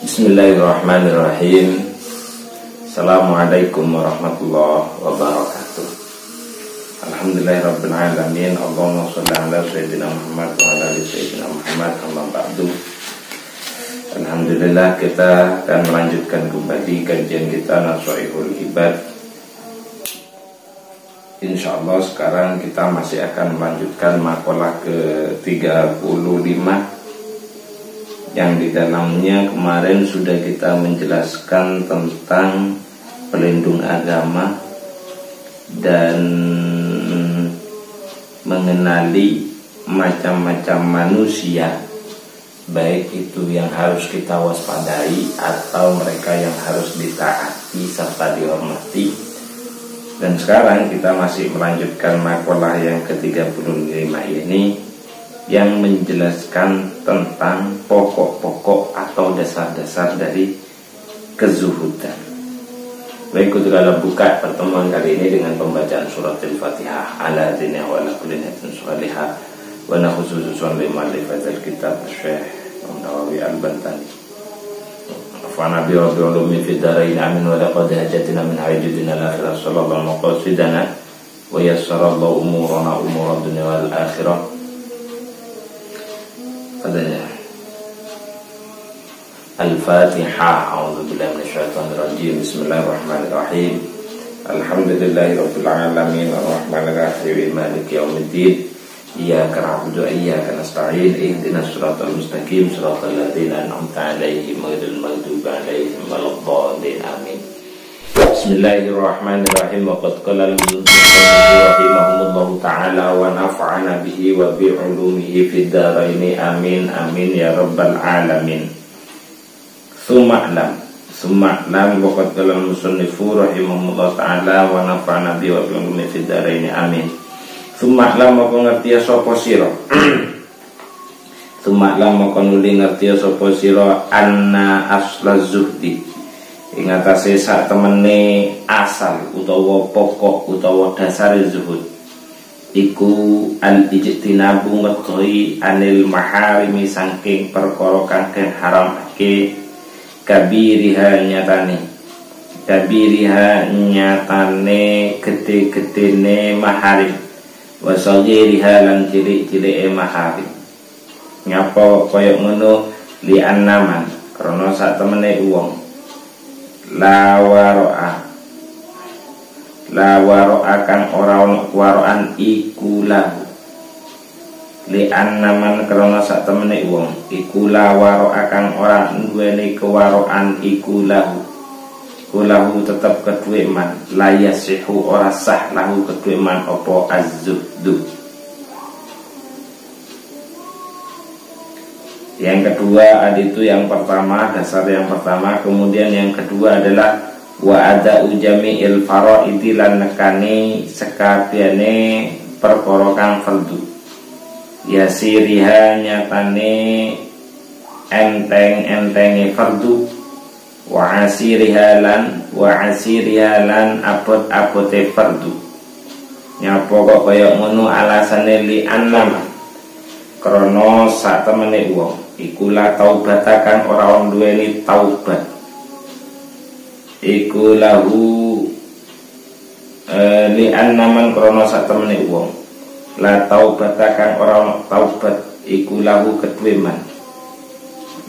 Bismillahirrahmanirrahim. Assalamualaikum warahmatullahi wabarakatuh. Alhamdulillahirabbil alamin. Allahumma shalli ala sayyidina Muhammad wa ala ali sayyidina Muhammad. Amma ba'du. Alhamdulillah, kita akan melanjutkan kembali kajian kita Nasha'ihul Ibad. Insyaallah sekarang kita masih akan melanjutkan makalah ke-35 yang di dalamnya kemarin sudah kita menjelaskan tentang pelindung agama dan mengenali macam-macam manusia, baik itu yang harus kita waspadai atau mereka yang harus ditaati serta dihormati. Dan sekarang kita masih melanjutkan makalah yang ke-35 ini yang menjelaskan tentang pokok-pokok atau dasar-dasar dari kezuhudan. Baik, kita buka pertemuan kali ini dengan pembacaan surat Al-Fatihah. Ala dina wa ala kulli niyatin shalihah wa nakhususun li ma'rifatil kitab Syekh Nawawi Al-Bantani. Wa nabi rabbil alamin fi darain amin wa laqad hajatina min hayyidina al-akhirah sallallahu maqasidana wa yassarallahu umurana umurad dunya wal akhirah. Al-Fatihah. A'udzubillahi minasyaitonir rajim. Bismillahirrahmanirrahim. Alhamdulillahirabbil alamin arrahmanir rahim maliki yaumiddin. Iyyaka na'budu wa iyyaka nasta'in. Ihdinas siratal mustaqim, siratal ladzina an'amta 'alaihim ghairil maghdubi 'alaihim waladdallin. Amin. Bismillahirrahmanirrahim. Wa qad qala rahimahumullahu ta'ala wa nafa'ana bihi wa bi'ulumihi fid dharaini amin amin ya rabbal alamin. Suma'lam wa qad qala al-musannifu rahimahumullahu ta'ala wa nafa'ana bihi wa bi'ulumihi fid dharaini amin. Suma'lam moko ngerti sapa sira Suma'lam moko nuli ngerti sapa sira anna aslaz zuhdi ing atase sak temene asal utawa pokok utawa dasar zuhud iku al-ijtinabu ngedohi anil maharimi saking perkara kang haramake kabiriha nyatane gede-gedene maharim wa saghiriha lan cilik-cilike maharim. Nyapa kaya ngono li annaman krana sak temene wong la waro'a kang ora ono kuwaroan iku lahu li annaman krana sak temene wong iku la waro'a kang ora duweni kuwaroan iku lahu tetep kedue man la yasihu ora sah lahu kedue man apa az-zuhdu. Yang kedua itu yang pertama, dasar yang pertama. Kemudian yang kedua adalah wa ada ujami'il faraidi lan nekani sekabehane perkara kang fardhu. Yasiriha nyatane enteng-entenge fardhu wa asiriha lan abot-abote fardhu. Nyapa kok kaya ngono alasane li annama krana sak temene wong iku la taubata kang ora duweni taubat iku lahu li annaman krana sak temene wong la taubata kang ora taubat iku lahu kedue man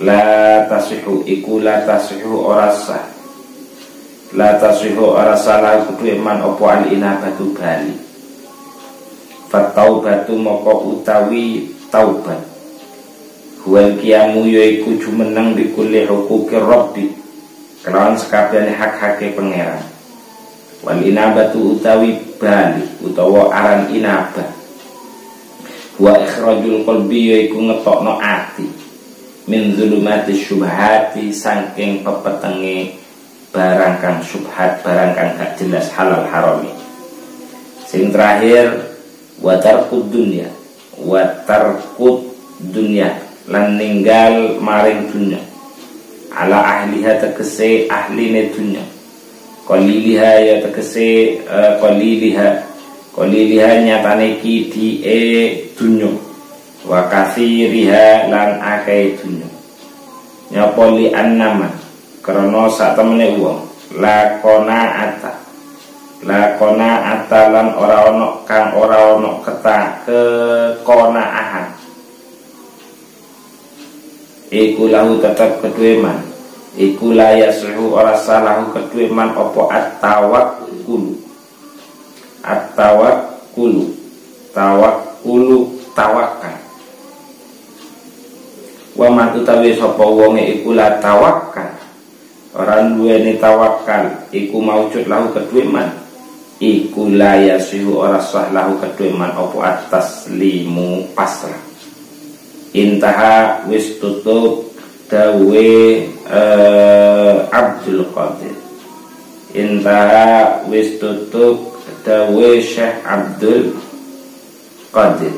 la tasihu iku la tasihu ora sah la tasihu ora salah kedue man apa al-inabatu bali fataubatu moko utawi taubat huwal qiyamu yaiku jumeneng bikulli hukukir rabbi kelawan sekabehane hak-hake pangeran wal inabatu utawi bali utawa aran inabah wa ikhrajul qalbi yaiku ngetokno ati min zulumati syubhati saking pepetenge barang kang syubhat, barang kang gak jelas halal harami. Sing terakhir wa tarkud dunya lan ninggal maring dunya ala ahliha tegese ahline dunya qaliliha ya tegese qaliliha nyatane kidie dunya wa katsiriha lan akeh dunya Nyapa li annama krana sak temene wong la qanaata lan ora ana kang ora ana kekonaahan iku lahu tetap kedue man iku la yasuhu ora salahu kedue man apa tawakal wa man utawi sapa wonge iku la tawakkal ora duweni tawakal iku maujud lahu kedue man iku la yasuhu ora sah lahu kedue man apa ataslimu pasrah. Intaha wis tutup dawe Abdul Qadir. Intaha wis tutup dawe Syekh Abdul Qadir.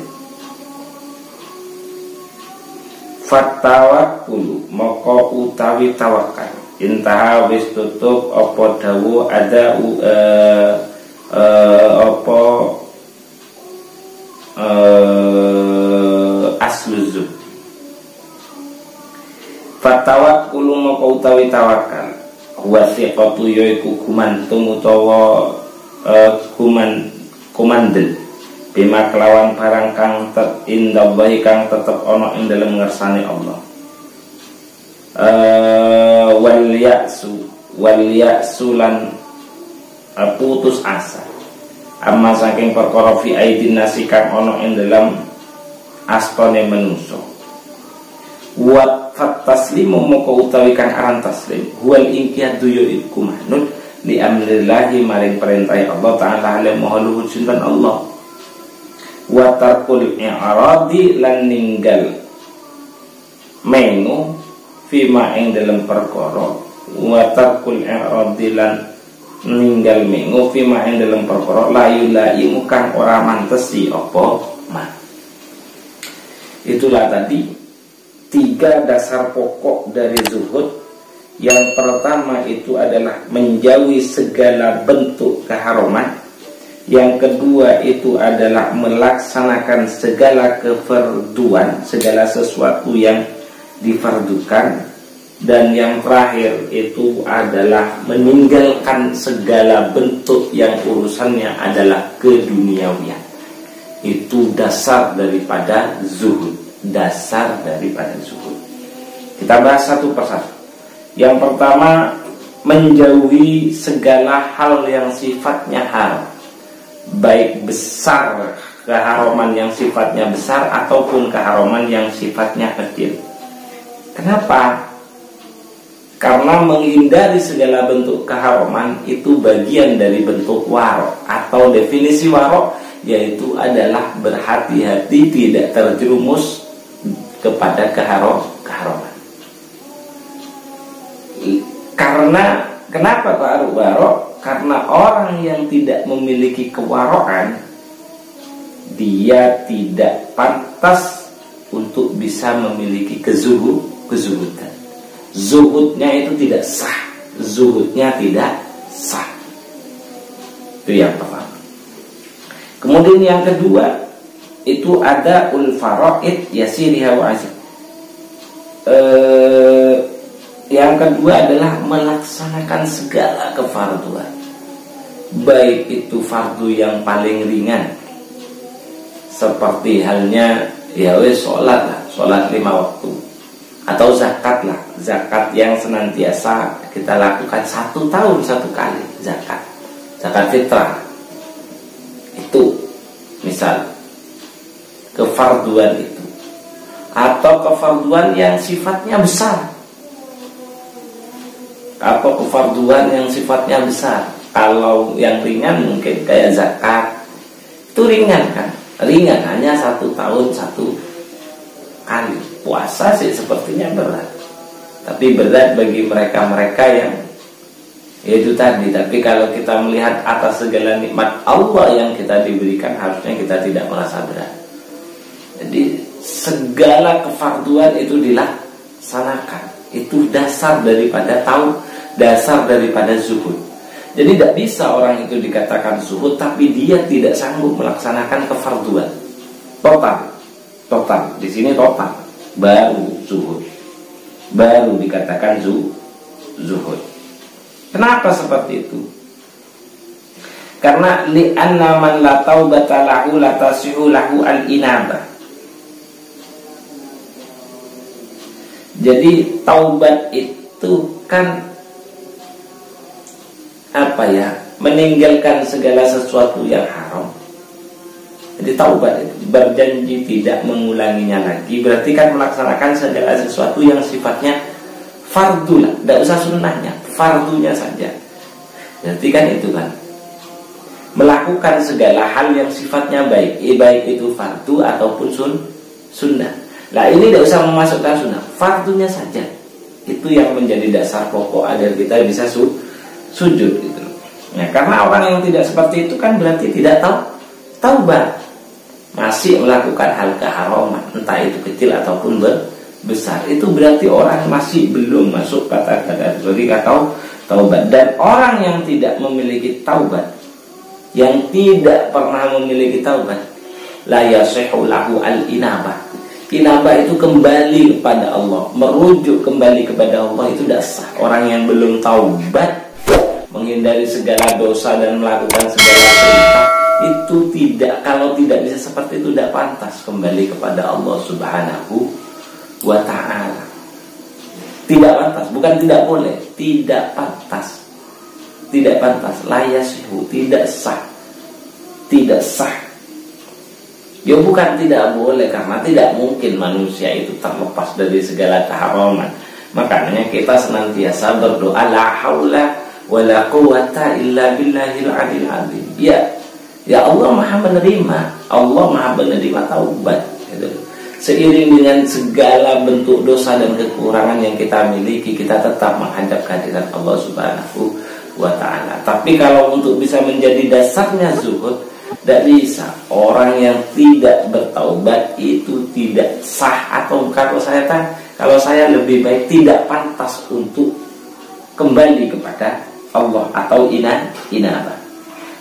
Fatawakkulu maka utawi tawakal. Intaha wis tutup apa dawu ada asluzub. Fatawakkulu maka utawi tawakal huwa siqatu yaiku gumantung utawa kumandel bima kelawan barang kang indallahi kang tetep ana ing dalem ngersane Allah. Wal ya'su lan putus asa amma saking perkara fi aidin nasi kang ana ing dalem astane manusa. Wa fataslimu moko utawi kang aran taslim huwal inqiyadu yaiku manut li amrillahi maring perintah Allah taala ala mahaluhu sinten Allah. Wa tarkul i'radi lan ninggal mengu fima ing dalam perkara. Wa tarkul i'radi lan ninggal mengu fima ing dalam perkara la yulaimu kang ora mantesi apa man. Itulah tadi 3 dasar pokok dari zuhud. Yang pertama itu adalah menjauhi segala bentuk keharaman. Yang kedua itu adalah melaksanakan segala kefarduan, segala sesuatu yang difardukan. Dan yang terakhir itu adalah meninggalkan segala bentuk yang urusannya adalah keduniawian. Itu dasar daripada zuhud. Dasar daripada zuhud. Kita bahas satu persatu. Yang pertama, menjauhi segala hal yang sifatnya haram, baik besar keharaman yang sifatnya besar ataupun keharaman yang sifatnya kecil. Kenapa? Karena menghindari segala bentuk keharaman itu bagian dari bentuk warok. Atau definisi warok yaitu adalah berhati-hati tidak terjerumus kepada keharaman. Karena kenapa taruh warok? Karena orang yang tidak memiliki kewarokan, dia tidak pantas untuk bisa memiliki kezuhudan. Zuhudnya itu tidak sah. Zuhudnya tidak sah. Itu yang pertama. Kemudian yang kedua itu ada ul-faraid yasiriha wa asir. Yang kedua adalah melaksanakan segala kefarduan, baik itu fardu yang paling ringan seperti halnya ya wes sholat 5 waktu, atau zakat lah, zakat yang senantiasa kita lakukan 1 tahun 1 kali, zakat fitrah. Itu misal kefarduan itu, atau kefarduan yang sifatnya besar, atau kefarduan yang sifatnya besar. Kalau yang ringan mungkin kayak zakat, itu ringan kan, ringan, hanya 1 tahun 1 kali. Puasa sih sepertinya berat, tapi berat bagi mereka-mereka yang itu tadi. Tapi kalau kita melihat atas segala nikmat Allah yang kita diberikan, harusnya kita tidak merasa berat. Jadi segala kefarduan itu dilaksanakan. Itu dasar daripada dasar daripada zuhud. Jadi tidak bisa orang itu dikatakan zuhud tapi dia tidak sanggup melaksanakan kefarduan. Total. Di sini total baru zuhud. baru dikatakan zuhud. Kenapa seperti itu? Karena li'anna man la taubata lahu la tasihu lahu al-inabah. Jadi taubat itu kan apa ya? Meninggalkan segala sesuatu yang haram. Jadi taubat itu berjanji tidak mengulanginya lagi, berarti kan melaksanakan segala sesuatu yang sifatnya fardu lah, tidak usah sunnahnya, fardunya saja. Berarti kan itu kan melakukan segala hal yang sifatnya baik, baik itu fardu ataupun sunnah. Nah ini tidak usah memasukkan sunnah, fardunya saja. Itu yang menjadi dasar pokok agar kita bisa sujud gitu. Nah, karena orang yang tidak seperti itu kan berarti tidak taubat, masih melakukan hal keharaman, entah itu kecil ataupun besar. Itu berarti orang masih belum masuk kata-kata taubat. Dan orang yang tidak memiliki taubat, yang tidak pernah memiliki taubat, la yasihu lahu al-inabah. Inabah itu kembali kepada Allah, merujuk kembali kepada Allah, itu tidak sah. Orang yang belum taubat, menghindari segala dosa dan melakukan segala perintah, itu tidak, kalau tidak bisa seperti itu, tidak pantas kembali kepada Allah Subhanahu wa ta'ala. Tidak pantas, bukan tidak boleh, tidak pantas. Tidak pantas, layasihu, tidak sah. Tidak sah. Ya bukan tidak boleh, karena tidak mungkin manusia itu terlepas dari segala keharaman. Makanya kita senantiasa berdoa la haula wala quwata illa billahil aliyil azim. Ya Allah Maha menerima, Allah Maha menerima taubat gitu. Seiring dengan segala bentuk dosa dan kekurangan yang kita miliki, kita tetap menghadap kehadiran Allah Subhanahu wa ta'ala. Tapi kalau untuk bisa menjadi dasarnya zuhud, tidak bisa. Orang yang tidak bertaubat itu tidak sah, atau kalau saya lebih baik tidak pantas untuk kembali kepada Allah atau inabah.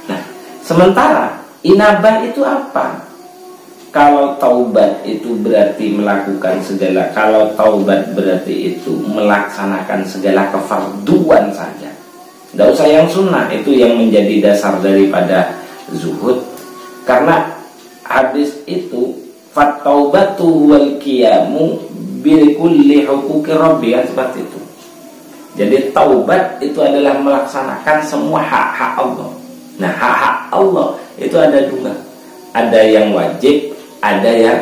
Nah, sementara inabah itu apa? Kalau taubat itu berarti melakukan segala, kalau taubat berarti itu melaksanakan segala kefarduan saja. Tidak usah yang sunnah, itu yang menjadi dasar daripada zuhud. Karena hadis itu fattaubatu wal qiyamu bil kulli huquqi rabbi, seperti itu. Jadi taubat itu adalah melaksanakan semua hak-hak Allah. Nah, hak-hak Allah itu ada dua. Ada yang wajib, ada yang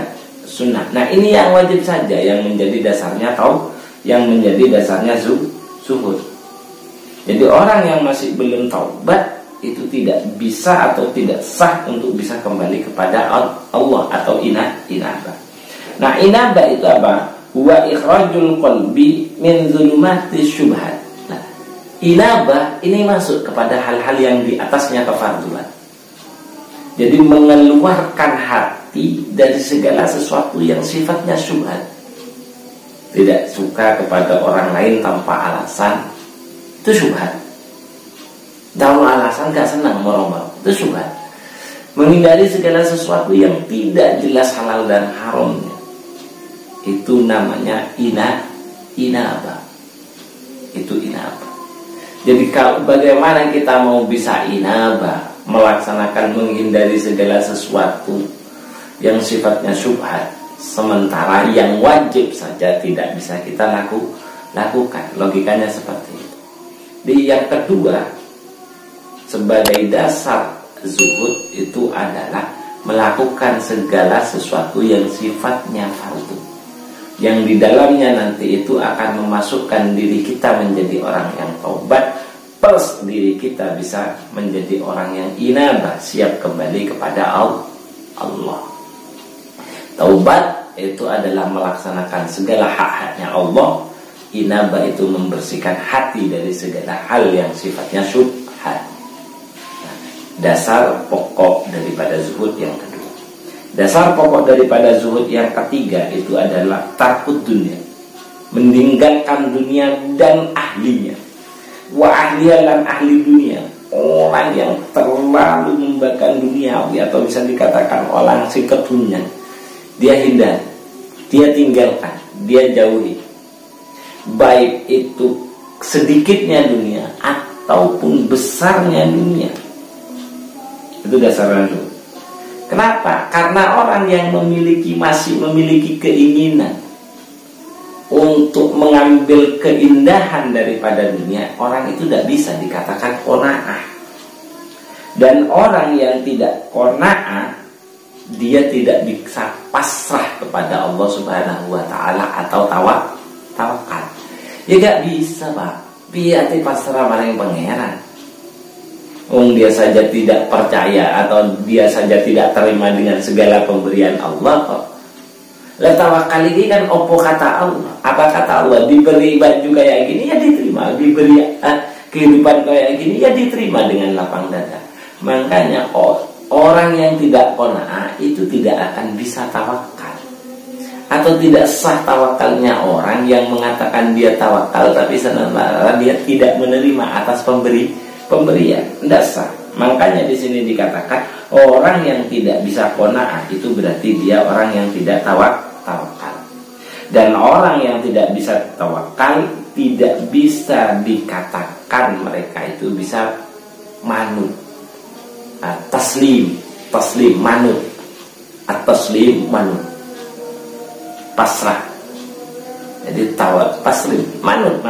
sunnah. Nah, ini yang wajib saja yang menjadi dasarnya yang menjadi dasarnya zuhud. Jadi orang yang masih belum taubat itu tidak bisa atau tidak sah untuk bisa kembali kepada Allah atau inabah. Nah, inabah itu apa? Wa ikhrajul qalbi min zulumati syubhat. Nah, inabah ini masuk kepada hal-hal yang di atasnya kefarduan. Jadi mengeluarkan hati dari segala sesuatu yang sifatnya syubhat. Tidak suka kepada orang lain tanpa alasan, itu syubhat. Tahu alasan gak senang meromel, itu syubhat. Menghindari segala sesuatu yang tidak jelas halal dan haramnya, itu namanya inabah. Itu inabah. Jadi kalau bagaimana kita mau bisa inabah, melaksanakan menghindari segala sesuatu yang sifatnya syubhat, sementara yang wajib saja tidak bisa kita lakukan. Logikanya seperti itu. Di yang kedua, sebagai dasar zuhud itu adalah melakukan segala sesuatu yang sifatnya fardu, yang di dalamnya nanti itu akan memasukkan diri kita menjadi orang yang taubat, plus diri kita bisa menjadi orang yang inabah, siap kembali kepada Allah. Taubat itu adalah melaksanakan segala hak-haknya Allah. Inabah itu membersihkan hati dari segala hal yang sifatnya syubhat. Dasar pokok daripada zuhud yang kedua. Dasar pokok daripada zuhud yang ketiga itu adalah tarkud dunia, meninggalkan dunia dan ahlinya. Wa ahliya lan ahli dunia, orang yang terlalu membakar duniawi, atau bisa dikatakan orang si ketunyan, dia hindari, dia tinggalkan, dia jauhi. baik itu sedikitnya dunia ataupun besarnya dunia. Itu dasarnya dulu. Kenapa? Karena orang yang masih memiliki keinginan untuk mengambil keindahan daripada dunia, orang itu tidak bisa dikatakan qanaah. Dan orang yang tidak qanaah, dia tidak bisa pasrah kepada Allah Subhanahu wa taala atau tawakal. Ya gak bisa, Pak. Biar pasrah maring pangeran. Dia saja tidak percaya atau dia saja tidak terima dengan segala pemberian Allah kok. Lah tawakal ini kan opo kata Allah. Apa kata Allah? Diberi baju kayak gini ya diterima, diberi kehidupan kayak gini ya diterima dengan lapang dada. Makanya orang yang tidak qanaah itu tidak akan bisa tawakal. Atau tidak sah tawakalnya orang yang mengatakan dia tawakal tapi sebenarnya dia tidak menerima atas pemberian, tidak sah. Makanya di sini dikatakan orang yang tidak bisa qanaah itu berarti dia orang yang tidak tawakal. Dan orang yang tidak bisa tawakal tidak bisa dikatakan mereka itu bisa manut. Taslim manut. Taslim manut. Pasrah. Jadi taslim manut.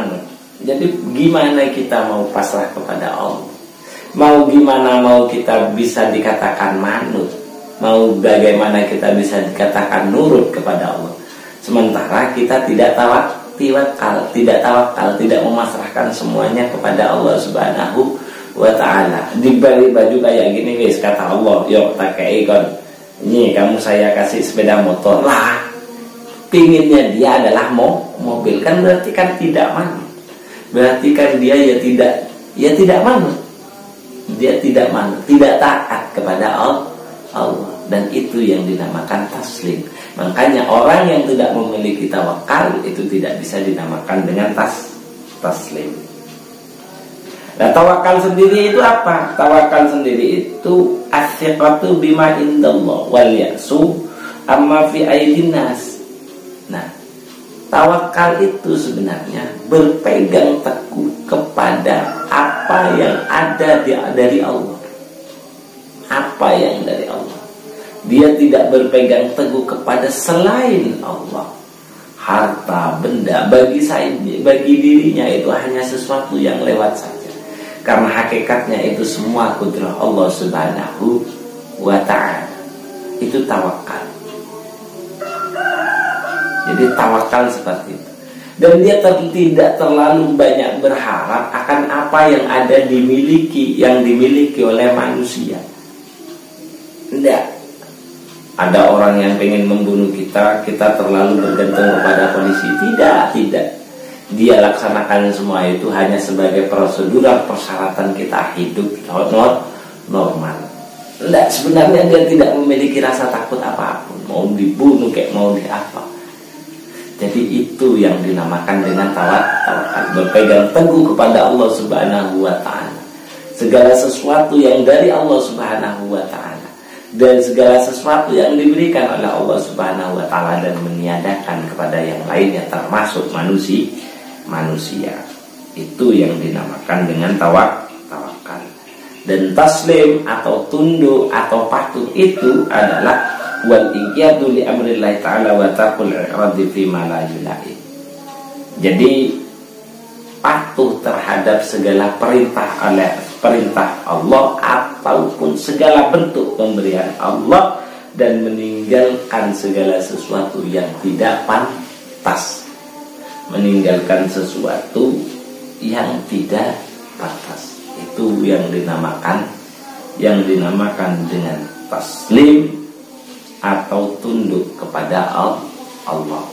Jadi gimana kita mau pasrah kepada Allah? Gimana mau kita bisa dikatakan manut? Bagaimana kita bisa dikatakan nurut kepada Allah? Sementara kita tidak tawakal, tidak memasrahkan semuanya kepada Allah Subhanahu wa taala. Diberi baju kayak gini wis kata Allah, "Yuk tak kei kon. Ini kamu saya kasih sepeda motor." Lah, pinginnya dia adalah mobil, kan berarti kan tidak manut. Berarti kan dia tidak manut. Dia tidak manut, tidak taat kepada Allah. Dan itu yang dinamakan taslim. Makanya orang yang tidak memiliki tawakal itu tidak bisa dinamakan dengan taslim. Nah, tawakal sendiri itu apa? Tawakal sendiri itu as-siqatu bima indallah wal ya'su amma fi aydin nas. Nah, tawakal itu sebenarnya berpegang teguh kepada apa yang ada dari Allah. Apa yang dari Allah. Dia tidak berpegang teguh kepada selain Allah. Harta, benda bagi dirinya itu hanya sesuatu yang lewat saja. Karena hakikatnya itu semua kudrah Allah Subhanahu wa ta'ala. Itu tawakal. Jadi tawakal seperti itu. Dan dia tidak terlalu banyak berharap akan apa yang yang dimiliki oleh manusia. Tidak. Ada orang yang pengen membunuh kita terlalu bergantung kepada polisi. Tidak. Dia laksanakan semua itu hanya sebagai prosedur persyaratan kita hidup normal. Tidak, sebenarnya dia tidak memiliki rasa takut apapun. Mau dibunuh kayak mau apa. Jadi itu yang dinamakan dengan tawakal. Berpegang teguh kepada Allah Subhanahu wa ta'ala. Segala sesuatu yang dari Allah Subhanahu wa ta'ala. Dan segala sesuatu yang diberikan oleh Allah Subhanahu wa ta'ala dan meniadakan kepada yang lainnya termasuk manusia. Itu yang dinamakan dengan tawakal. Dan taslim atau tunduk atau patuh itu adalah wal iyadu li amrillah ta'ala wa taqul i'radi fi ma la yula'i. Jadi patuh terhadap segala perintah Allah ataupun segala bentuk pemberian Allah dan meninggalkan segala sesuatu yang tidak pantas. Meninggalkan sesuatu yang tidak pantas. Itu yang dinamakan dengan taslim atau tunduk kepada Allah.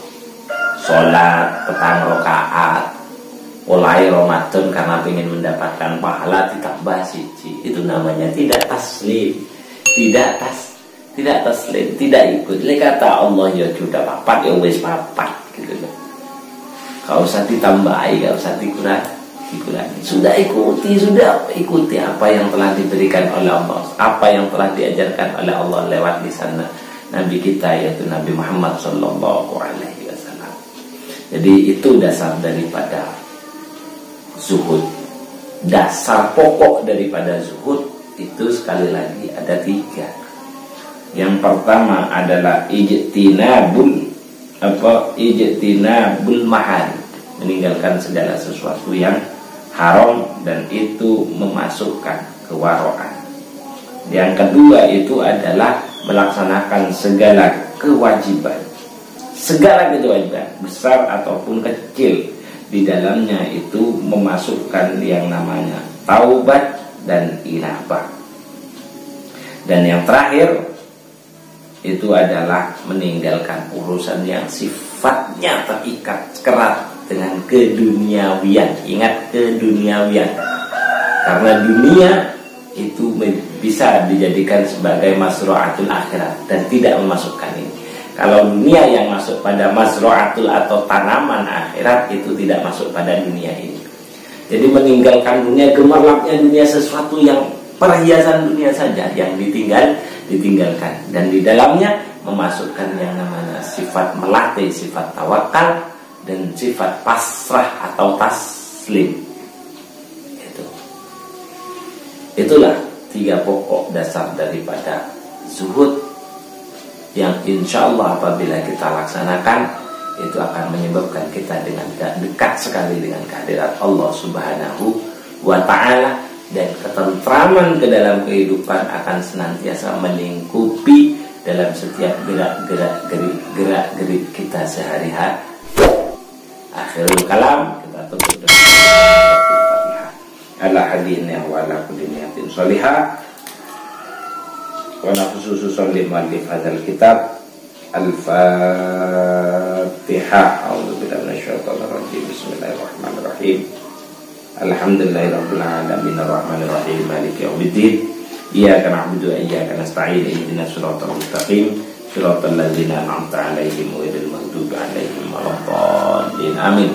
Salat petang rakaat mulai Ramadan karena ingin mendapatkan pahala ditambah siji, itu namanya tidak taslim, tidak taslim, tidak ikut. Kata Allah ya sudah papat ya wis papat gitu loh. Gak usah ditambahi, gak usah dikurangi. Sudah ikuti apa yang telah diberikan oleh Allah, apa yang telah diajarkan oleh Allah lewat lisan Nabi kita yaitu Nabi Muhammad sallallahu alaihi wasallam. Jadi itu dasar daripada zuhud. Dasar pokok daripada zuhud itu sekali lagi ada 3. Yang pertama adalah ijtinabul mahal, meninggalkan segala sesuatu yang haram dan itu memasukkan kewaraan. Yang kedua itu adalah melaksanakan segala kewajiban besar ataupun kecil, di dalamnya itu memasukkan yang namanya taubat dan inabah. Dan yang terakhir itu adalah meninggalkan urusan yang sifatnya terikat erat dengan keduniawian. Ingat, keduniawian, karena dunia itu bisa dijadikan sebagai masru'atul akhirat dan tidak memasukkan ini. Kalau dunia yang masuk pada masru'atul atau tanaman akhirat itu tidak masuk pada dunia ini. Jadi meninggalkan dunia, gemerlapnya dunia, sesuatu yang perhiasan dunia saja yang ditinggalkan, dan di dalamnya memasukkan yang namanya sifat melatih, sifat tawakal dan sifat pasrah atau taslim. Itulah 3 pokok dasar daripada zuhud yang insya Allah apabila kita laksanakan itu akan menyebabkan kita dengan dekat sekali dengan kehadirat Allah Subhanahu wa Ta'ala, dan ketentraman ke dalam kehidupan akan senantiasa melingkupi dalam setiap gerak-gerik kita sehari-hari. Akhirul kalam, kita tutup dengan Al-Fatihah. Ala hadinna wa ala kulli niyatin shalihah. Wa nafsusu sallim alif hadzal kitab. Al-Fatihah. A'udzubillahi minasyaitonir rajim. Bismillahirrahmanirrahim. Alhamdulillahirabbil alamin arrahmanir rahim maliki yaumiddin. Iyyaka na'budu wa iyyaka nasta'in. Ihdinas siratal mustaqim. Siratal ladzina an'amta 'alaihim ghairil maghdubi 'alaihim waladdallin. Amin.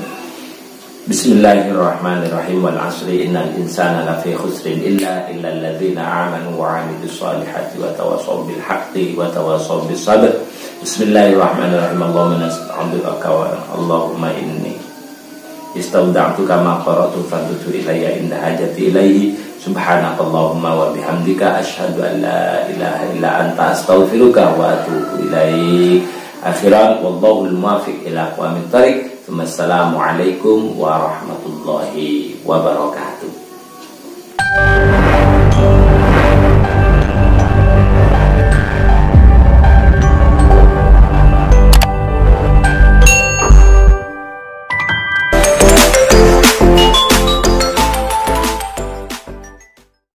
Bismillahirrahmanirrahim. Wal 'asri innal insana lafi khusrin illa alladzina amanu wa 'amilus solihati wa tawassaw bil haqqi wa tawassaw bis sabr. Bismillahirrahmanirrahim. Allahumma nas'aluka wa Allahumma inni istaudza'tuka ma qara'tu fadtu ilayya inda hajati ilayhi. Subhanakallahumma wa bihamdika asyhadu an la ilaha illa anta astaghfiruka wa atubu ilaik. Akhiran wallahul muwaffiq ila aqwamit thariq. Assalamualaikum warahmatullahi wabarakatuh.